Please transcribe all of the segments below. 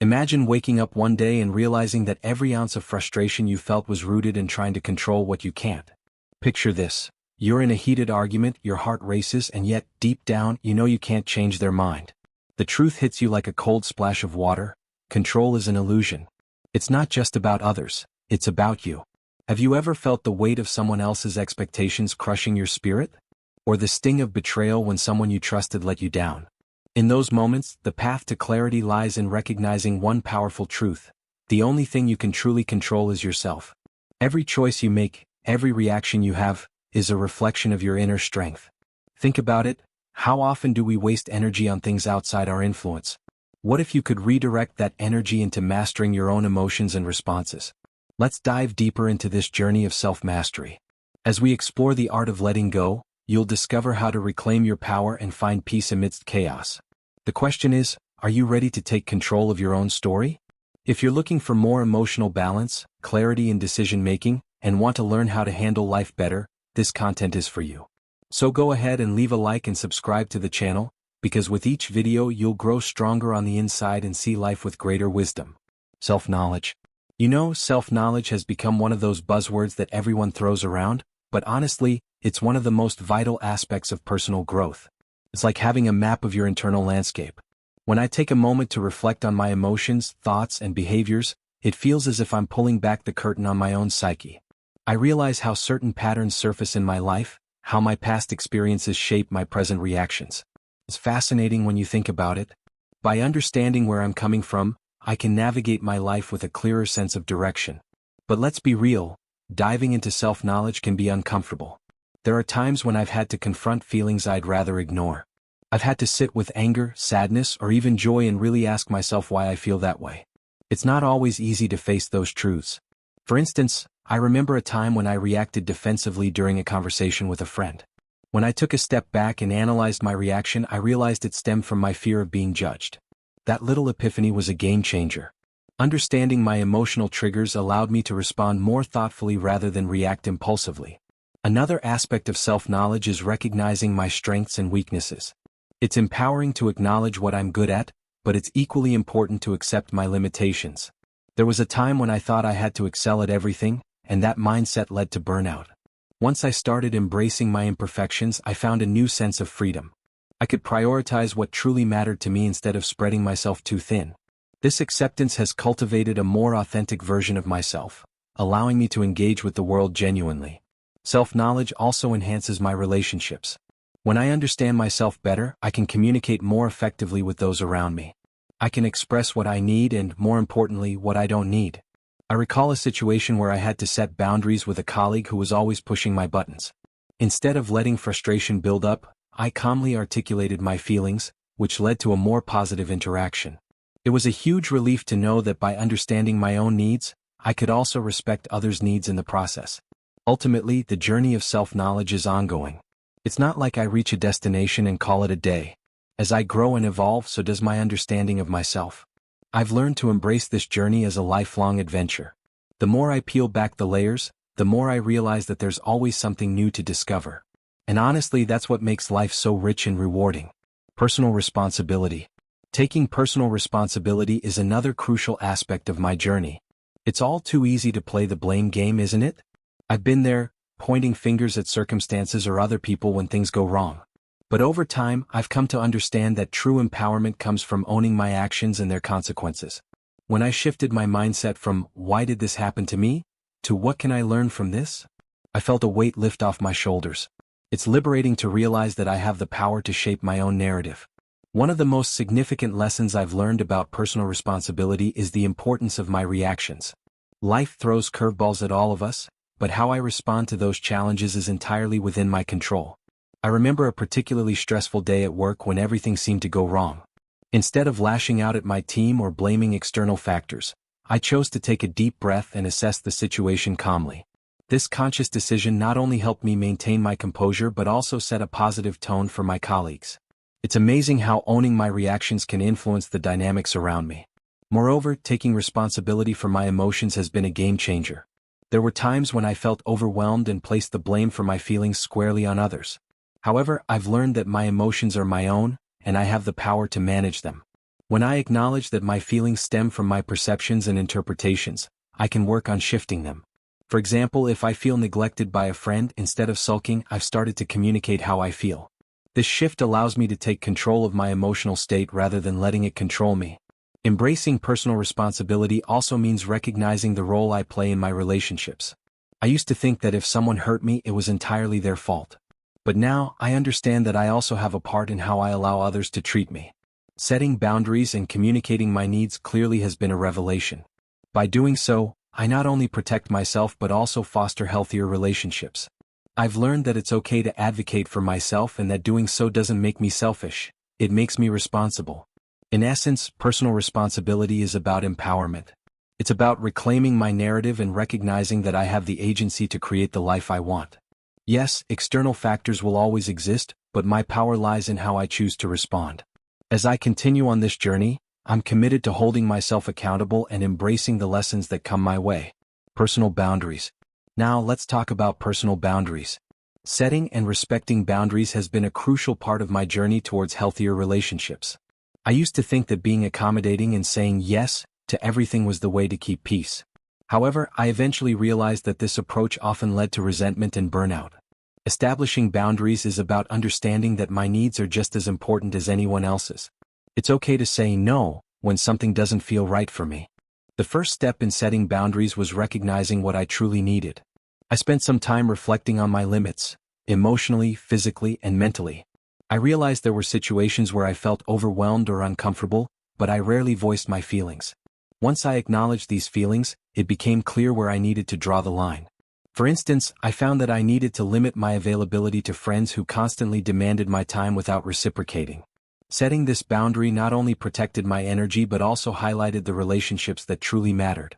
Imagine waking up one day and realizing that every ounce of frustration you felt was rooted in trying to control what you can't. Picture this. You're in a heated argument, your heart races, and yet, deep down, you know you can't change their mind. The truth hits you like a cold splash of water. Control is an illusion. It's not just about others, it's about you. Have you ever felt the weight of someone else's expectations crushing your spirit? Or the sting of betrayal when someone you trusted let you down? In those moments, the path to clarity lies in recognizing one powerful truth. The only thing you can truly control is yourself. Every choice you make, every reaction you have, is a reflection of your inner strength. Think about it. How often do we waste energy on things outside our influence? What if you could redirect that energy into mastering your own emotions and responses? Let's dive deeper into this journey of self-mastery. As we explore the art of letting go, you'll discover how to reclaim your power and find peace amidst chaos. The question is, are you ready to take control of your own story? If you're looking for more emotional balance, clarity in decision-making, and want to learn how to handle life better, this content is for you. So go ahead and leave a like and subscribe to the channel, because with each video you'll grow stronger on the inside and see life with greater wisdom. Self-knowledge. You know, self-knowledge has become one of those buzzwords that everyone throws around, but honestly, it's one of the most vital aspects of personal growth. It's like having a map of your internal landscape. When I take a moment to reflect on my emotions, thoughts, and behaviors, it feels as if I'm pulling back the curtain on my own psyche. I realize how certain patterns surface in my life, how my past experiences shape my present reactions. It's fascinating when you think about it. By understanding where I'm coming from, I can navigate my life with a clearer sense of direction. But let's be real, diving into self-knowledge can be uncomfortable. There are times when I've had to confront feelings I'd rather ignore. I've had to sit with anger, sadness, or even joy and really ask myself why I feel that way. It's not always easy to face those truths. For instance, I remember a time when I reacted defensively during a conversation with a friend. When I took a step back and analyzed my reaction, I realized it stemmed from my fear of being judged. That little epiphany was a game changer. Understanding my emotional triggers allowed me to respond more thoughtfully rather than react impulsively. Another aspect of self-knowledge is recognizing my strengths and weaknesses. It's empowering to acknowledge what I'm good at, but it's equally important to accept my limitations. There was a time when I thought I had to excel at everything, and that mindset led to burnout. Once I started embracing my imperfections, I found a new sense of freedom. I could prioritize what truly mattered to me instead of spreading myself too thin. This acceptance has cultivated a more authentic version of myself, allowing me to engage with the world genuinely. Self-knowledge also enhances my relationships. When I understand myself better, I can communicate more effectively with those around me. I can express what I need and, more importantly, what I don't need. I recall a situation where I had to set boundaries with a colleague who was always pushing my buttons. Instead of letting frustration build up, I calmly articulated my feelings, which led to a more positive interaction. It was a huge relief to know that by understanding my own needs, I could also respect others' needs in the process. Ultimately, the journey of self-knowledge is ongoing. It's not like I reach a destination and call it a day. As I grow and evolve, so does my understanding of myself. I've learned to embrace this journey as a lifelong adventure. The more I peel back the layers, the more I realize that there's always something new to discover. And honestly, that's what makes life so rich and rewarding. Personal responsibility. Taking personal responsibility is another crucial aspect of my journey. It's all too easy to play the blame game, isn't it? I've been there, pointing fingers at circumstances or other people when things go wrong. But over time, I've come to understand that true empowerment comes from owning my actions and their consequences. When I shifted my mindset from, "Why did this happen to me?" to "What can I learn from this?" I felt a weight lift off my shoulders. It's liberating to realize that I have the power to shape my own narrative. One of the most significant lessons I've learned about personal responsibility is the importance of my reactions. Life throws curveballs at all of us, but how I respond to those challenges is entirely within my control. I remember a particularly stressful day at work when everything seemed to go wrong. Instead of lashing out at my team or blaming external factors, I chose to take a deep breath and assess the situation calmly. This conscious decision not only helped me maintain my composure but also set a positive tone for my colleagues. It's amazing how owning my reactions can influence the dynamics around me. Moreover, taking responsibility for my emotions has been a game changer. There were times when I felt overwhelmed and placed the blame for my feelings squarely on others. However, I've learned that my emotions are my own, and I have the power to manage them. When I acknowledge that my feelings stem from my perceptions and interpretations, I can work on shifting them. For example, if I feel neglected by a friend, instead of sulking, I've started to communicate how I feel. This shift allows me to take control of my emotional state rather than letting it control me. Embracing personal responsibility also means recognizing the role I play in my relationships. I used to think that if someone hurt me, it was entirely their fault. But now, I understand that I also have a part in how I allow others to treat me. Setting boundaries and communicating my needs clearly has been a revelation. By doing so, I not only protect myself but also foster healthier relationships. I've learned that it's okay to advocate for myself and that doing so doesn't make me selfish, it makes me responsible. In essence, personal responsibility is about empowerment. It's about reclaiming my narrative and recognizing that I have the agency to create the life I want. Yes, external factors will always exist, but my power lies in how I choose to respond. As I continue on this journey, I'm committed to holding myself accountable and embracing the lessons that come my way. Personal boundaries. Now let's talk about personal boundaries. Setting and respecting boundaries has been a crucial part of my journey towards healthier relationships. I used to think that being accommodating and saying yes to everything was the way to keep peace. However, I eventually realized that this approach often led to resentment and burnout. Establishing boundaries is about understanding that my needs are just as important as anyone else's. It's okay to say no when something doesn't feel right for me. The first step in setting boundaries was recognizing what I truly needed. I spent some time reflecting on my limits, emotionally, physically, and mentally. I realized there were situations where I felt overwhelmed or uncomfortable, but I rarely voiced my feelings. Once I acknowledged these feelings, it became clear where I needed to draw the line. For instance, I found that I needed to limit my availability to friends who constantly demanded my time without reciprocating. Setting this boundary not only protected my energy but also highlighted the relationships that truly mattered.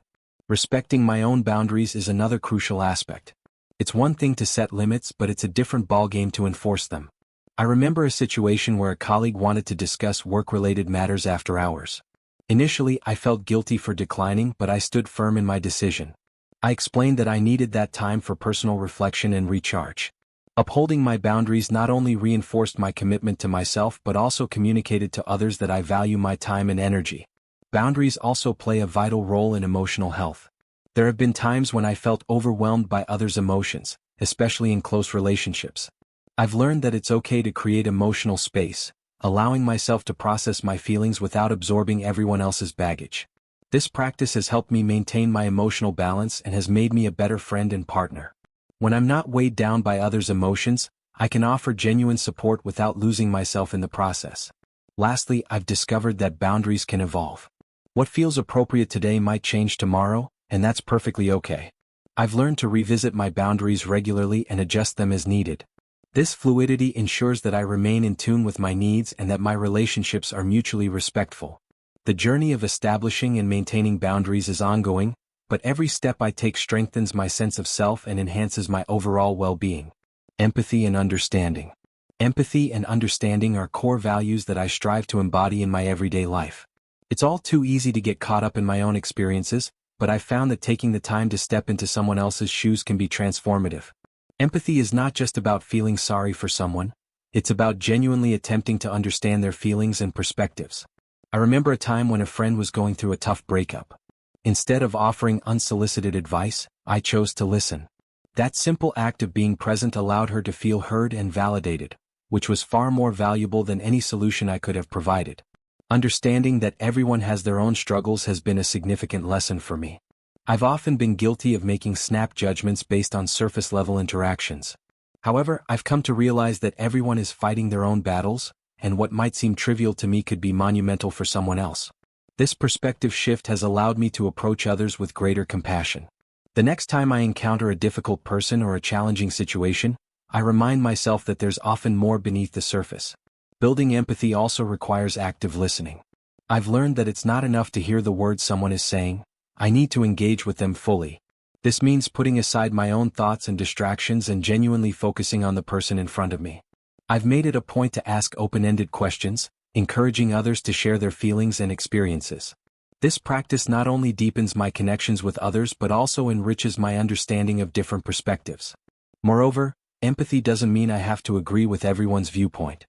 Respecting my own boundaries is another crucial aspect. It's one thing to set limits, but it's a different ballgame to enforce them. I remember a situation where a colleague wanted to discuss work-related matters after hours. Initially, I felt guilty for declining, but I stood firm in my decision. I explained that I needed that time for personal reflection and recharge. Upholding my boundaries not only reinforced my commitment to myself but also communicated to others that I value my time and energy. Boundaries also play a vital role in emotional health. There have been times when I felt overwhelmed by others' emotions, especially in close relationships. I've learned that it's okay to create emotional space, allowing myself to process my feelings without absorbing everyone else's baggage. This practice has helped me maintain my emotional balance and has made me a better friend and partner. When I'm not weighed down by others' emotions, I can offer genuine support without losing myself in the process. Lastly, I've discovered that boundaries can evolve. What feels appropriate today might change tomorrow, and that's perfectly okay. I've learned to revisit my boundaries regularly and adjust them as needed. This fluidity ensures that I remain in tune with my needs and that my relationships are mutually respectful. The journey of establishing and maintaining boundaries is ongoing, but every step I take strengthens my sense of self and enhances my overall well-being. Empathy and understanding. Empathy and understanding are core values that I strive to embody in my everyday life. It's all too easy to get caught up in my own experiences, but I've found that taking the time to step into someone else's shoes can be transformative. Empathy is not just about feeling sorry for someone, it's about genuinely attempting to understand their feelings and perspectives. I remember a time when a friend was going through a tough breakup. Instead of offering unsolicited advice, I chose to listen. That simple act of being present allowed her to feel heard and validated, which was far more valuable than any solution I could have provided. Understanding that everyone has their own struggles has been a significant lesson for me. I've often been guilty of making snap judgments based on surface-level interactions. However, I've come to realize that everyone is fighting their own battles, and what might seem trivial to me could be monumental for someone else. This perspective shift has allowed me to approach others with greater compassion. The next time I encounter a difficult person or a challenging situation, I remind myself that there's often more beneath the surface. Building empathy also requires active listening. I've learned that it's not enough to hear the words someone is saying, I need to engage with them fully. This means putting aside my own thoughts and distractions and genuinely focusing on the person in front of me. I've made it a point to ask open-ended questions, encouraging others to share their feelings and experiences. This practice not only deepens my connections with others but also enriches my understanding of different perspectives. Moreover, empathy doesn't mean I have to agree with everyone's viewpoint.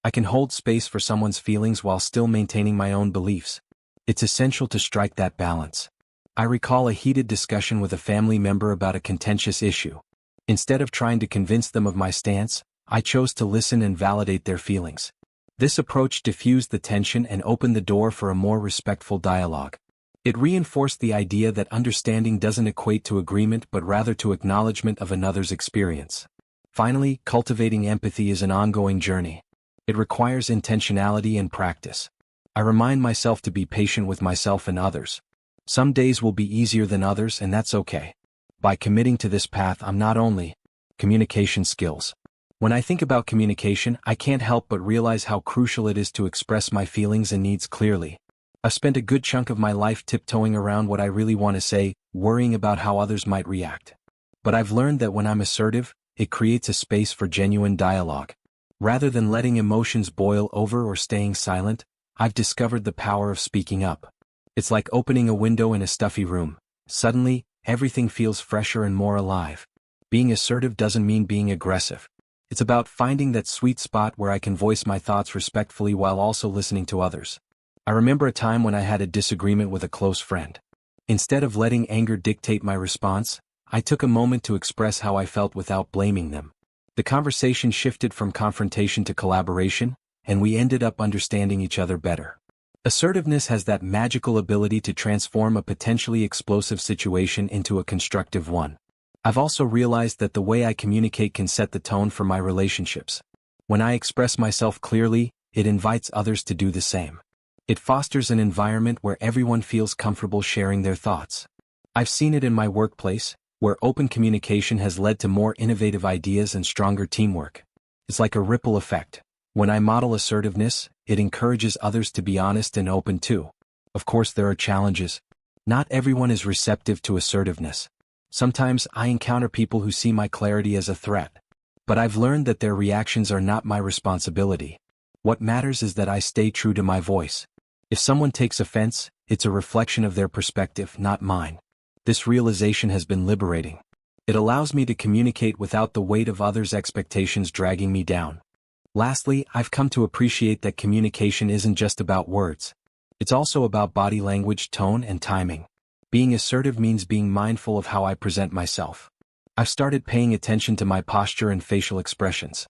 I can hold space for someone's feelings while still maintaining my own beliefs. It's essential to strike that balance. I recall a heated discussion with a family member about a contentious issue. Instead of trying to convince them of my stance, I chose to listen and validate their feelings. This approach diffused the tension and opened the door for a more respectful dialogue. It reinforced the idea that understanding doesn't equate to agreement but rather to acknowledgement of another's experience. Finally, cultivating empathy is an ongoing journey. It requires intentionality and practice. I remind myself to be patient with myself and others. Some days will be easier than others, and that's okay. By committing to this path, I'm not only communication skills. When I think about communication, I can't help but realize how crucial it is to express my feelings and needs clearly. I've spent a good chunk of my life tiptoeing around what I really want to say, worrying about how others might react. But I've learned that when I'm assertive, it creates a space for genuine dialogue. Rather than letting emotions boil over or staying silent, I've discovered the power of speaking up. It's like opening a window in a stuffy room. Suddenly, everything feels fresher and more alive. Being assertive doesn't mean being aggressive. It's about finding that sweet spot where I can voice my thoughts respectfully while also listening to others. I remember a time when I had a disagreement with a close friend. Instead of letting anger dictate my response, I took a moment to express how I felt without blaming them. The conversation shifted from confrontation to collaboration, and we ended up understanding each other better. Assertiveness has that magical ability to transform a potentially explosive situation into a constructive one. I've also realized that the way I communicate can set the tone for my relationships. When I express myself clearly, it invites others to do the same. It fosters an environment where everyone feels comfortable sharing their thoughts. I've seen it in my workplace, where open communication has led to more innovative ideas and stronger teamwork. It's like a ripple effect. When I model assertiveness, it encourages others to be honest and open too. Of course, there are challenges. Not everyone is receptive to assertiveness. Sometimes I encounter people who see my clarity as a threat. But I've learned that their reactions are not my responsibility. What matters is that I stay true to my voice. If someone takes offense, it's a reflection of their perspective, not mine. This realization has been liberating. It allows me to communicate without the weight of others' expectations dragging me down. Lastly, I've come to appreciate that communication isn't just about words. It's also about body language, tone, and timing. Being assertive means being mindful of how I present myself. I've started paying attention to my posture and facial expressions.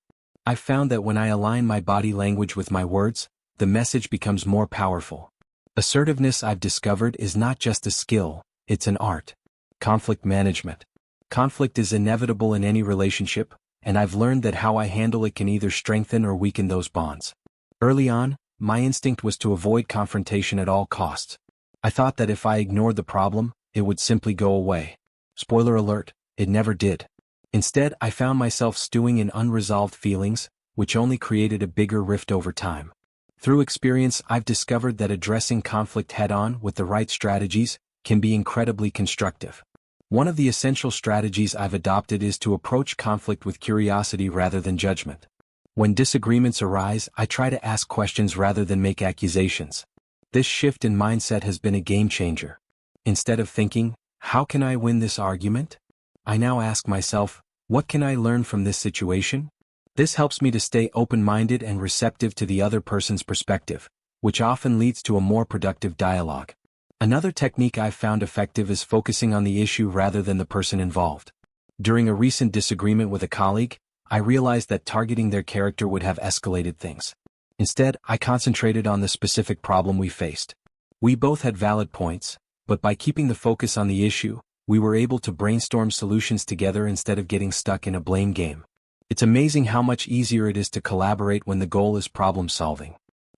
I've found that when I align my body language with my words, the message becomes more powerful. Assertiveness, I've discovered, is not just a skill, it's an art. Conflict management. Conflict is inevitable in any relationship, and I've learned that how I handle it can either strengthen or weaken those bonds. Early on, my instinct was to avoid confrontation at all costs. I thought that if I ignored the problem, it would simply go away. Spoiler alert, it never did. Instead, I found myself stewing in unresolved feelings, which only created a bigger rift over time. Through experience, I've discovered that addressing conflict head-on with the right strategies can be incredibly constructive. One of the essential strategies I've adopted is to approach conflict with curiosity rather than judgment. When disagreements arise, I try to ask questions rather than make accusations. This shift in mindset has been a game changer. Instead of thinking, how can I win this argument? I now ask myself, what can I learn from this situation? This helps me to stay open-minded and receptive to the other person's perspective, which often leads to a more productive dialogue. Another technique I've found effective is focusing on the issue rather than the person involved. During a recent disagreement with a colleague, I realized that targeting their character would have escalated things. Instead, I concentrated on the specific problem we faced. We both had valid points, but by keeping the focus on the issue, we were able to brainstorm solutions together instead of getting stuck in a blame game. It's amazing how much easier it is to collaborate when the goal is problem solving.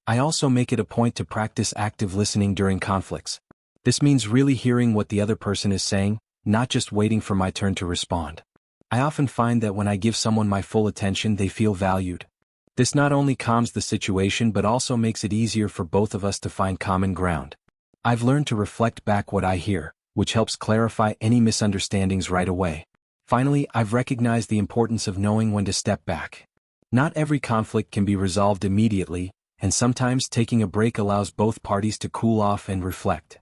I also make it a point to practice active listening during conflicts. This means really hearing what the other person is saying, not just waiting for my turn to respond. I often find that when I give someone my full attention, they feel valued. This not only calms the situation but also makes it easier for both of us to find common ground. I've learned to reflect back what I hear, which helps clarify any misunderstandings right away. Finally, I've recognized the importance of knowing when to step back. Not every conflict can be resolved immediately, and sometimes taking a break allows both parties to cool off and reflect.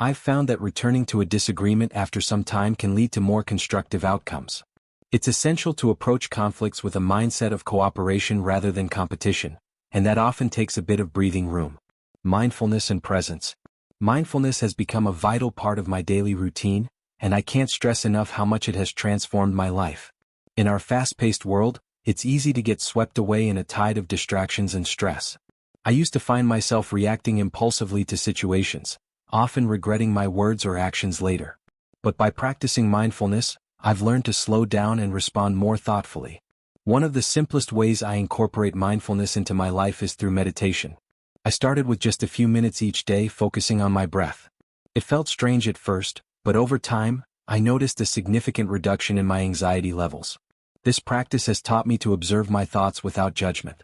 I've found that returning to a disagreement after some time can lead to more constructive outcomes. It's essential to approach conflicts with a mindset of cooperation rather than competition. and that often takes a bit of breathing room. Mindfulness and presence. Mindfulness has become a vital part of my daily routine, and I can't stress enough how much it has transformed my life. In our fast-paced world, it's easy to get swept away in a tide of distractions and stress. I used to find myself reacting impulsively to situations, often regretting my words or actions later. But by practicing mindfulness, I've learned to slow down and respond more thoughtfully. One of the simplest ways I incorporate mindfulness into my life is through meditation. I started with just a few minutes each day focusing on my breath. It felt strange at first, but over time, I noticed a significant reduction in my anxiety levels. This practice has taught me to observe my thoughts without judgment.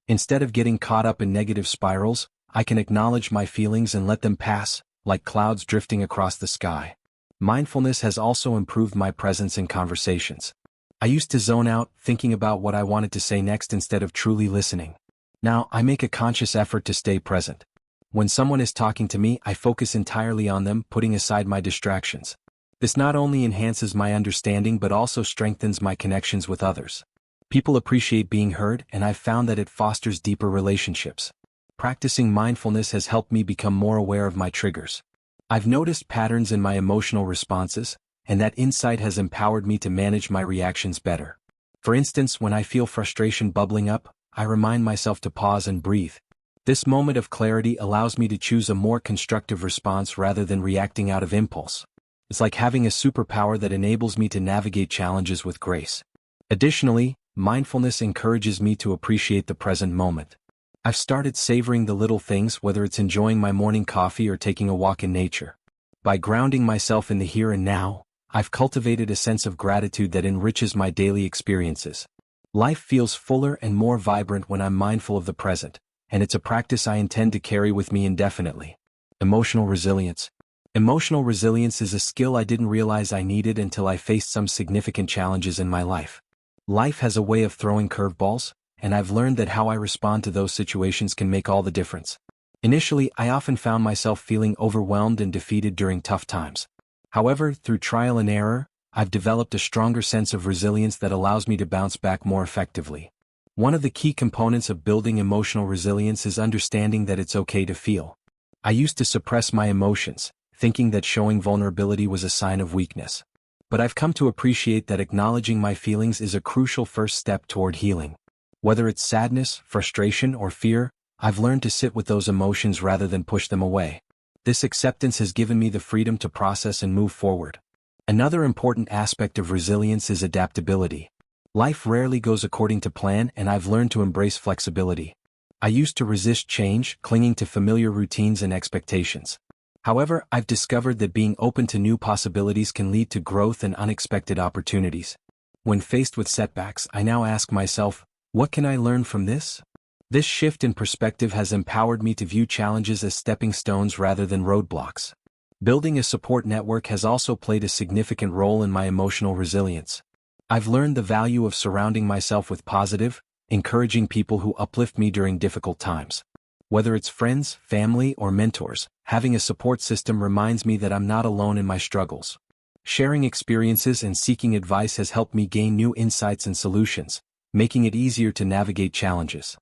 Instead of getting caught up in negative spirals, I can acknowledge my feelings and let them pass, like clouds drifting across the sky. Mindfulness has also improved my presence in conversations. I used to zone out, thinking about what I wanted to say next instead of truly listening. Now, I make a conscious effort to stay present. When someone is talking to me, I focus entirely on them, putting aside my distractions. This not only enhances my understanding but also strengthens my connections with others. People appreciate being heard, and I've found that it fosters deeper relationships. Practicing mindfulness has helped me become more aware of my triggers. I've noticed patterns in my emotional responses, and that insight has empowered me to manage my reactions better. For instance, when I feel frustration bubbling up, I remind myself to pause and breathe. This moment of clarity allows me to choose a more constructive response rather than reacting out of impulse. It's like having a superpower that enables me to navigate challenges with grace. Additionally, mindfulness encourages me to appreciate the present moment. I've started savoring the little things, whether it's enjoying my morning coffee or taking a walk in nature. By grounding myself in the here and now, I've cultivated a sense of gratitude that enriches my daily experiences. Life feels fuller and more vibrant when I'm mindful of the present, and it's a practice I intend to carry with me indefinitely. Emotional resilience. Emotional resilience is a skill I didn't realize I needed until I faced some significant challenges in my life. Life has a way of throwing curveballs, and I've learned that how I respond to those situations can make all the difference. Initially, I often found myself feeling overwhelmed and defeated during tough times. However, through trial and error, I've developed a stronger sense of resilience that allows me to bounce back more effectively. One of the key components of building emotional resilience is understanding that it's okay to feel. I used to suppress my emotions, thinking that showing vulnerability was a sign of weakness. But I've come to appreciate that acknowledging my feelings is a crucial first step toward healing. Whether it's sadness, frustration, or fear, I've learned to sit with those emotions rather than push them away. This acceptance has given me the freedom to process and move forward. Another important aspect of resilience is adaptability. Life rarely goes according to plan, and I've learned to embrace flexibility. I used to resist change, clinging to familiar routines and expectations. However, I've discovered that being open to new possibilities can lead to growth and unexpected opportunities. When faced with setbacks, I now ask myself, what can I learn from this? This shift in perspective has empowered me to view challenges as stepping stones rather than roadblocks. Building a support network has also played a significant role in my emotional resilience. I've learned the value of surrounding myself with positive, encouraging people who uplift me during difficult times. Whether it's friends, family, or mentors, having a support system reminds me that I'm not alone in my struggles. Sharing experiences and seeking advice has helped me gain new insights and solutions, making it easier to navigate challenges.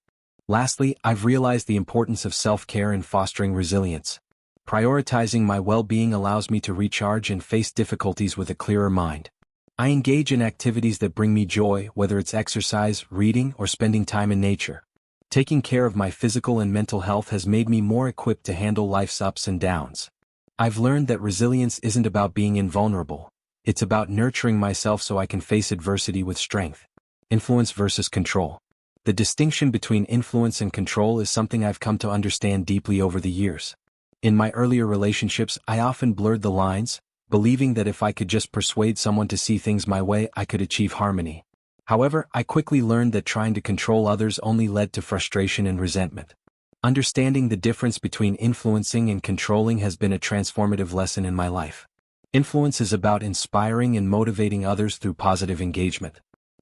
Lastly, I've realized the importance of self-care in fostering resilience. Prioritizing my well-being allows me to recharge and face difficulties with a clearer mind. I engage in activities that bring me joy, whether it's exercise, reading, or spending time in nature. Taking care of my physical and mental health has made me more equipped to handle life's ups and downs. I've learned that resilience isn't about being invulnerable. It's about nurturing myself so I can face adversity with strength. Influence versus control. The distinction between influence and control is something I've come to understand deeply over the years. In my earlier relationships, I often blurred the lines, believing that if I could just persuade someone to see things my way, I could achieve harmony. However, I quickly learned that trying to control others only led to frustration and resentment. Understanding the difference between influencing and controlling has been a transformative lesson in my life. Influence is about inspiring and motivating others through positive engagement.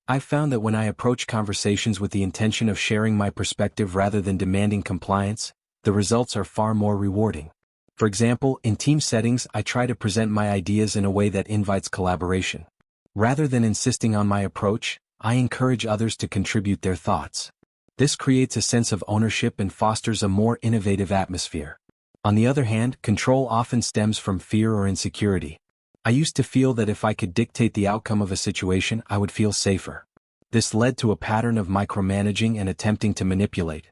I've found that when I approach conversations with the intention of sharing my perspective rather than demanding compliance, the results are far more rewarding. For example, in team settings, I try to present my ideas in a way that invites collaboration. Rather than insisting on my approach, I encourage others to contribute their thoughts. This creates a sense of ownership and fosters a more innovative atmosphere. On the other hand, control often stems from fear or insecurity. I used to feel that if I could dictate the outcome of a situation, I would feel safer. This led to a pattern of micromanaging and attempting to manipulate.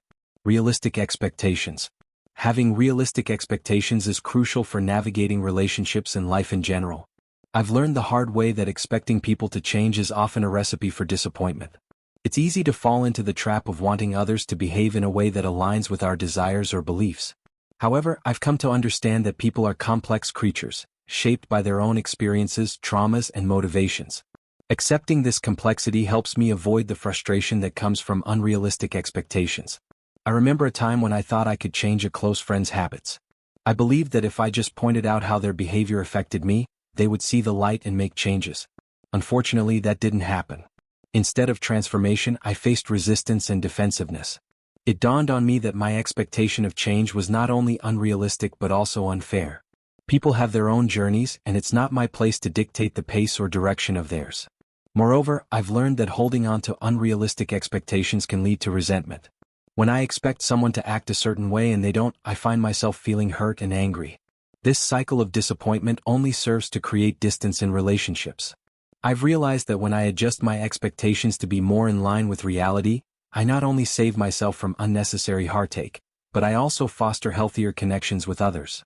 Realistic expectations. Having realistic expectations is crucial for navigating relationships and life in general. I've learned the hard way that expecting people to change is often a recipe for disappointment. It's easy to fall into the trap of wanting others to behave in a way that aligns with our desires or beliefs. However, I've come to understand that people are complex creatures, shaped by their own experiences, traumas, and motivations. Accepting this complexity helps me avoid the frustration that comes from unrealistic expectations. I remember a time when I thought I could change a close friend's habits. I believed that if I just pointed out how their behavior affected me, they would see the light and make changes. Unfortunately, that didn't happen. Instead of transformation, I faced resistance and defensiveness. It dawned on me that my expectation of change was not only unrealistic but also unfair. People have their own journeys, and it's not my place to dictate the pace or direction of theirs. Moreover, I've learned that holding on to unrealistic expectations can lead to resentment. When I expect someone to act a certain way and they don't, I find myself feeling hurt and angry. This cycle of disappointment only serves to create distance in relationships. I've realized that when I adjust my expectations to be more in line with reality, I not only save myself from unnecessary heartache, but I also foster healthier connections with others.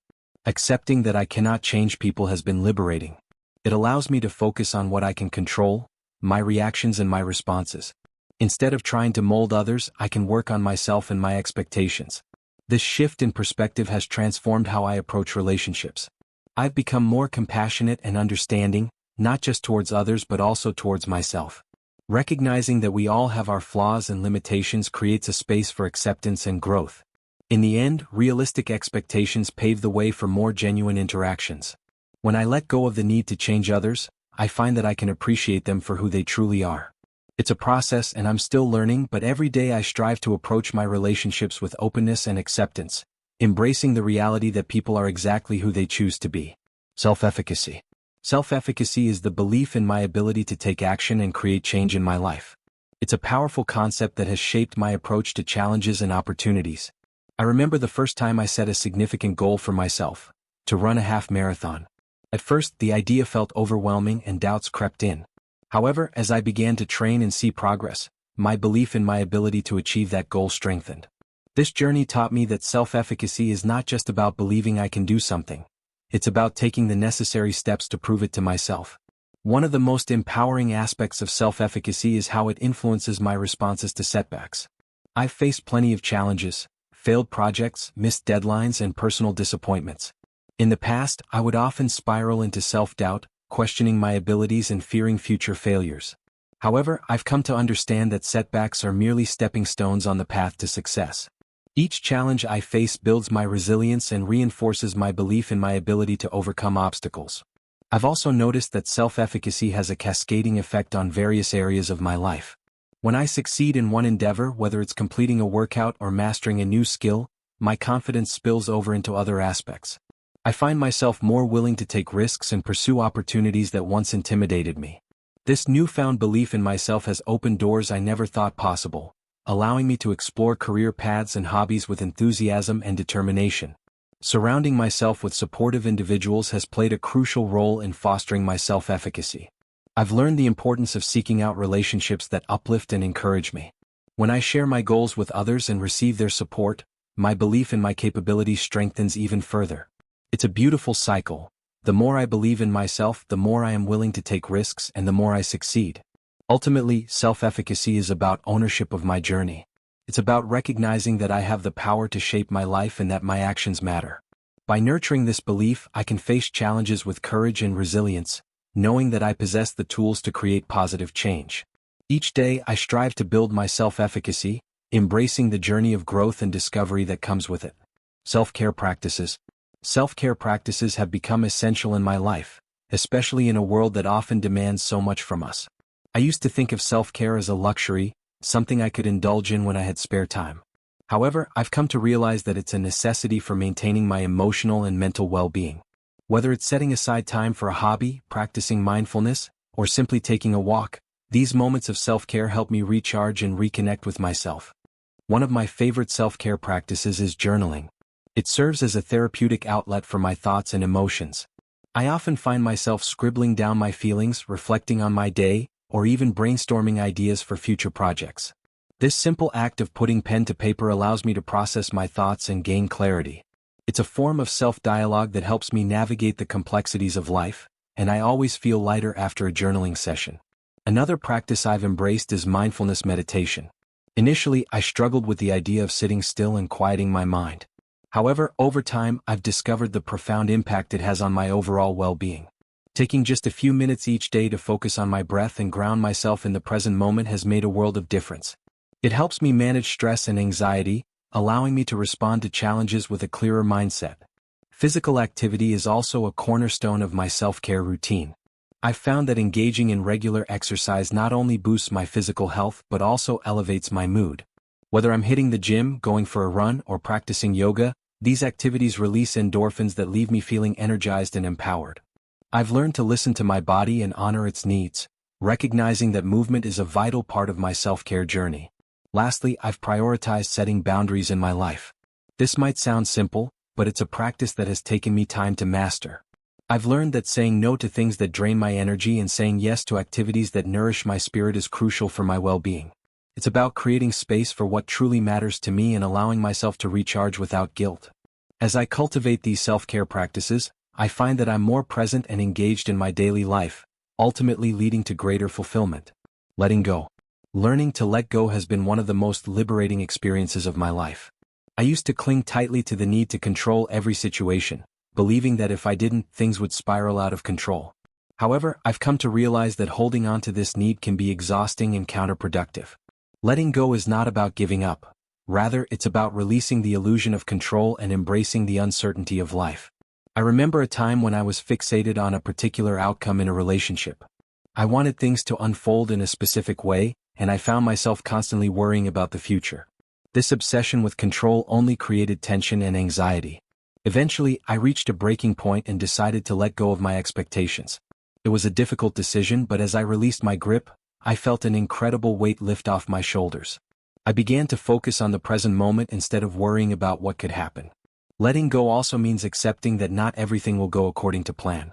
Accepting that I cannot change people has been liberating. It allows me to focus on what I can control, my reactions and my responses. Instead of trying to mold others, I can work on myself and my expectations. This shift in perspective has transformed how I approach relationships. I've become more compassionate and understanding, not just towards others but also towards myself. Recognizing that we all have our flaws and limitations creates a space for acceptance and growth. In the end, realistic expectations pave the way for more genuine interactions. When I let go of the need to change others, I find that I can appreciate them for who they truly are. It's a process and I'm still learning, but every day I strive to approach my relationships with openness and acceptance, embracing the reality that people are exactly who they choose to be. Self-efficacy. Self-efficacy is the belief in my ability to take action and create change in my life. It's a powerful concept that has shaped my approach to challenges and opportunities. I remember the first time I set a significant goal for myself, to run a half marathon. At first, the idea felt overwhelming and doubts crept in. However, as I began to train and see progress, my belief in my ability to achieve that goal strengthened. This journey taught me that self-efficacy is not just about believing I can do something. It's about taking the necessary steps to prove it to myself. One of the most empowering aspects of self-efficacy is how it influences my responses to setbacks. I've faced plenty of challenges, failed projects, missed deadlines, and personal disappointments. In the past, I would often spiral into self-doubt, questioning my abilities and fearing future failures. However, I've come to understand that setbacks are merely stepping stones on the path to success. Each challenge I face builds my resilience and reinforces my belief in my ability to overcome obstacles. I've also noticed that self-efficacy has a cascading effect on various areas of my life. When I succeed in one endeavor, whether it's completing a workout or mastering a new skill, my confidence spills over into other aspects. I find myself more willing to take risks and pursue opportunities that once intimidated me. This newfound belief in myself has opened doors I never thought possible, allowing me to explore career paths and hobbies with enthusiasm and determination. Surrounding myself with supportive individuals has played a crucial role in fostering my self-efficacy. I've learned the importance of seeking out relationships that uplift and encourage me. When I share my goals with others and receive their support, my belief in my capabilities strengthens even further. It's a beautiful cycle. The more I believe in myself, the more I am willing to take risks and the more I succeed. Ultimately, self-efficacy is about ownership of my journey. It's about recognizing that I have the power to shape my life and that my actions matter. By nurturing this belief, I can face challenges with courage and resilience, knowing that I possess the tools to create positive change. Each day, I strive to build my self-efficacy, embracing the journey of growth and discovery that comes with it. Self-care practices. Self-care practices have become essential in my life, especially in a world that often demands so much from us. I used to think of self-care as a luxury, something I could indulge in when I had spare time. However, I've come to realize that it's a necessity for maintaining my emotional and mental well-being. Whether it's setting aside time for a hobby, practicing mindfulness, or simply taking a walk, these moments of self-care help me recharge and reconnect with myself. One of my favorite self-care practices is journaling. It serves as a therapeutic outlet for my thoughts and emotions. I often find myself scribbling down my feelings, reflecting on my day, or even brainstorming ideas for future projects. This simple act of putting pen to paper allows me to process my thoughts and gain clarity. It's a form of self-dialogue that helps me navigate the complexities of life, and I always feel lighter after a journaling session. Another practice I've embraced is mindfulness meditation. Initially, I struggled with the idea of sitting still and quieting my mind. However, over time, I've discovered the profound impact it has on my overall well-being. Taking just a few minutes each day to focus on my breath and ground myself in the present moment has made a world of difference. It helps me manage stress and anxiety, allowing me to respond to challenges with a clearer mindset. Physical activity is also a cornerstone of my self-care routine. I've found that engaging in regular exercise not only boosts my physical health but also elevates my mood. Whether I'm hitting the gym, going for a run, or practicing yoga, these activities release endorphins that leave me feeling energized and empowered. I've learned to listen to my body and honor its needs, recognizing that movement is a vital part of my self-care journey. Lastly, I've prioritized setting boundaries in my life. This might sound simple, but it's a practice that has taken me time to master. I've learned that saying no to things that drain my energy and saying yes to activities that nourish my spirit is crucial for my well-being. It's about creating space for what truly matters to me and allowing myself to recharge without guilt. As I cultivate these self-care practices, I find that I'm more present and engaged in my daily life, ultimately leading to greater fulfillment. Letting go. Learning to let go has been one of the most liberating experiences of my life. I used to cling tightly to the need to control every situation, believing that if I didn't, things would spiral out of control. However, I've come to realize that holding on to this need can be exhausting and counterproductive. Letting go is not about giving up. Rather, it's about releasing the illusion of control and embracing the uncertainty of life. I remember a time when I was fixated on a particular outcome in a relationship. I wanted things to unfold in a specific way, and I found myself constantly worrying about the future. This obsession with control only created tension and anxiety. Eventually, I reached a breaking point and decided to let go of my expectations. It was a difficult decision, but as I released my grip, I felt an incredible weight lift off my shoulders. I began to focus on the present moment instead of worrying about what could happen. Letting go also means accepting that not everything will go according to plan.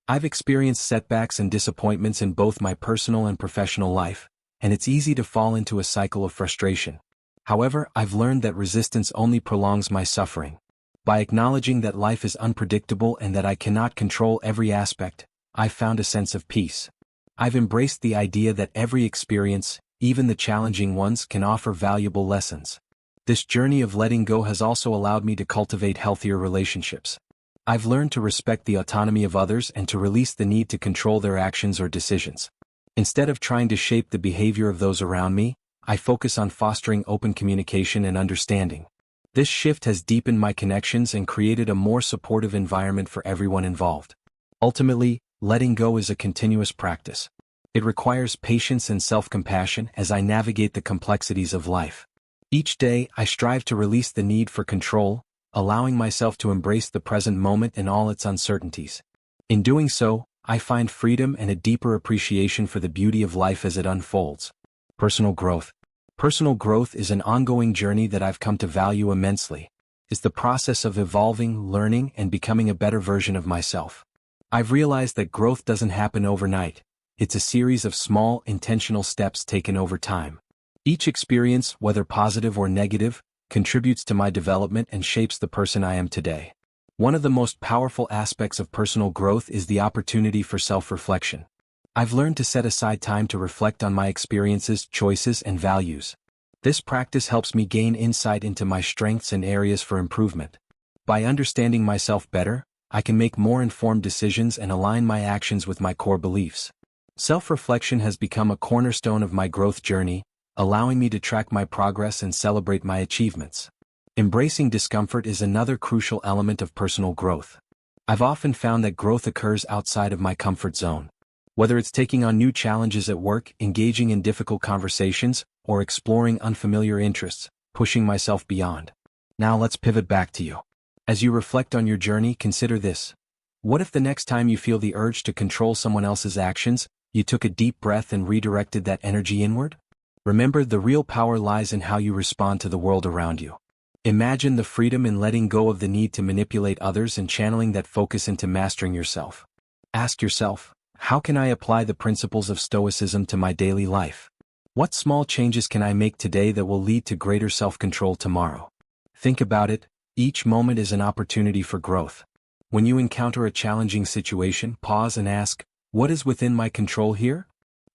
I've experienced setbacks and disappointments in both my personal and professional life, and it's easy to fall into a cycle of frustration. However, I've learned that resistance only prolongs my suffering. By acknowledging that life is unpredictable and that I cannot control every aspect, I've found a sense of peace. I've embraced the idea that every experience, even the challenging ones, can offer valuable lessons. This journey of letting go has also allowed me to cultivate healthier relationships. I've learned to respect the autonomy of others and to release the need to control their actions or decisions. Instead of trying to shape the behavior of those around me, I focus on fostering open communication and understanding. This shift has deepened my connections and created a more supportive environment for everyone involved. Ultimately, letting go is a continuous practice. It requires patience and self-compassion as I navigate the complexities of life. Each day, I strive to release the need for control, allowing myself to embrace the present moment and all its uncertainties. In doing so, I find freedom and a deeper appreciation for the beauty of life as it unfolds. Personal growth. Personal growth is an ongoing journey that I've come to value immensely. It's the process of evolving, learning, and becoming a better version of myself. I've realized that growth doesn't happen overnight. It's a series of small, intentional steps taken over time. Each experience, whether positive or negative, contributes to my development and shapes the person I am today. One of the most powerful aspects of personal growth is the opportunity for self-reflection. I've learned to set aside time to reflect on my experiences, choices, and values. This practice helps me gain insight into my strengths and areas for improvement. By understanding myself better, I can make more informed decisions and align my actions with my core beliefs. Self-reflection has become a cornerstone of my growth journey, allowing me to track my progress and celebrate my achievements. Embracing discomfort is another crucial element of personal growth. I've often found that growth occurs outside of my comfort zone. Whether it's taking on new challenges at work, engaging in difficult conversations, or exploring unfamiliar interests, pushing myself beyond. Now let's pivot back to you. As you reflect on your journey, consider this. What if the next time you feel the urge to control someone else's actions, you took a deep breath and redirected that energy inward? Remember, the real power lies in how you respond to the world around you. Imagine the freedom in letting go of the need to manipulate others and channeling that focus into mastering yourself. Ask yourself, how can I apply the principles of Stoicism to my daily life? What small changes can I make today that will lead to greater self-control tomorrow? Think about it, each moment is an opportunity for growth. When you encounter a challenging situation, pause and ask, what is within my control here?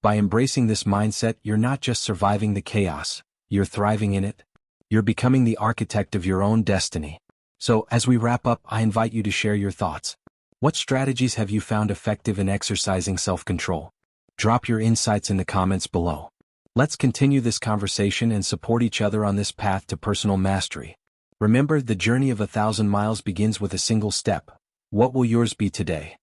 By embracing this mindset, you're not just surviving the chaos, you're thriving in it. You're becoming the architect of your own destiny. So, as we wrap up, I invite you to share your thoughts. What strategies have you found effective in exercising self-control? Drop your insights in the comments below. Let's continue this conversation and support each other on this path to personal mastery. Remember, the journey of 1,000 miles begins with a single step. What will yours be today?